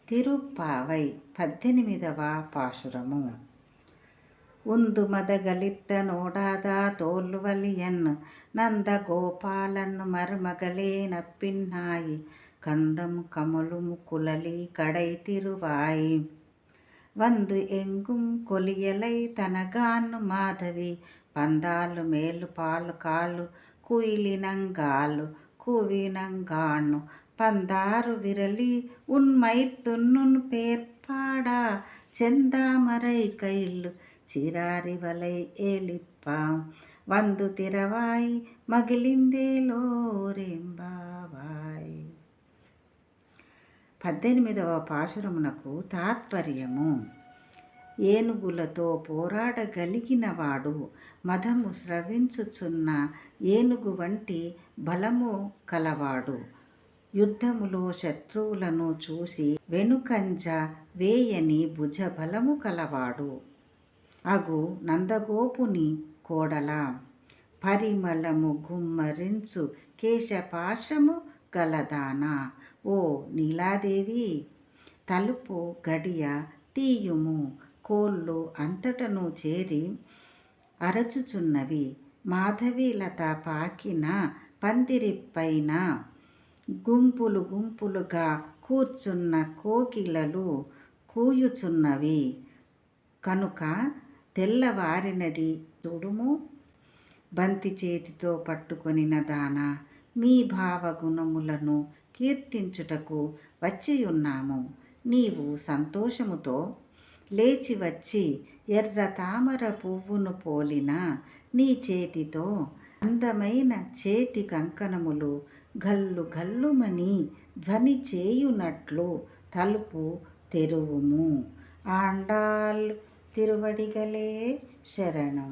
తిరుప్పావై 18వ పాశురము. உந்து மதகளித்த நோடாதா தோல்வலியன் நந்த கோபாலன் மருமகளே நப்பின்னாய் கந்தம் கமலும் குழலி கடை திருவாய் வந்து எங்கும் கொலியலை தனகான்னு மாதவி பந்தாలు మేలు పాలు కాళ్ళు కుయిలినంగాలు కూవినంగాను పందారు విరలి ఉన్మైతున్నున్ పేర్పాడా செந்தாமரை கையில் சிறாரிவலை ஏலிப்பாம் வந்து திரவாய் మగిలిందేలోరెంబావాయ్. 18వ పాశురమునకు తాత్పర్యము. ఏనుగులతో పోరాడగలిగినవాడు మదము స్రవించుచున్న ఏనుగు వంటి బలము కలవాడు. యుద్ధములో శత్రువులను చూసి వెనుకంజ వేయని భుజబలము కలవాడు అగు నందగోపుని కోడల. పరిమళము గుమ్మరించు కేశపాశము గలదానా ఓ నీలాదేవి, తలుపు గడియ తీయుము. కోళ్ళు అంతటను చేరి అరచుచున్నవి. మాధవీలత పాకిన పందిరిపైన గుంపులు గుంపులుగా కూర్చున్న కోకిలలు కూయుచున్నవి కనుక తెల్లవారినది చూడుము. బంతి చేతితో పట్టుకొనిన దాన, మీ భావగుణములను కీర్తించుటకు వచ్చియున్నాము. నీవు సంతోషముతో లేచి వచ్చి ఎర్ర తామర పువ్వును పోలిన నీ చేతితో అందమైన చేతి కంకణములు గల్లు గల్లుమని ధ్వని చేయునట్లు తలుపు తెరువుము. ఆండాళ్ తిరువడిగలే శరణం.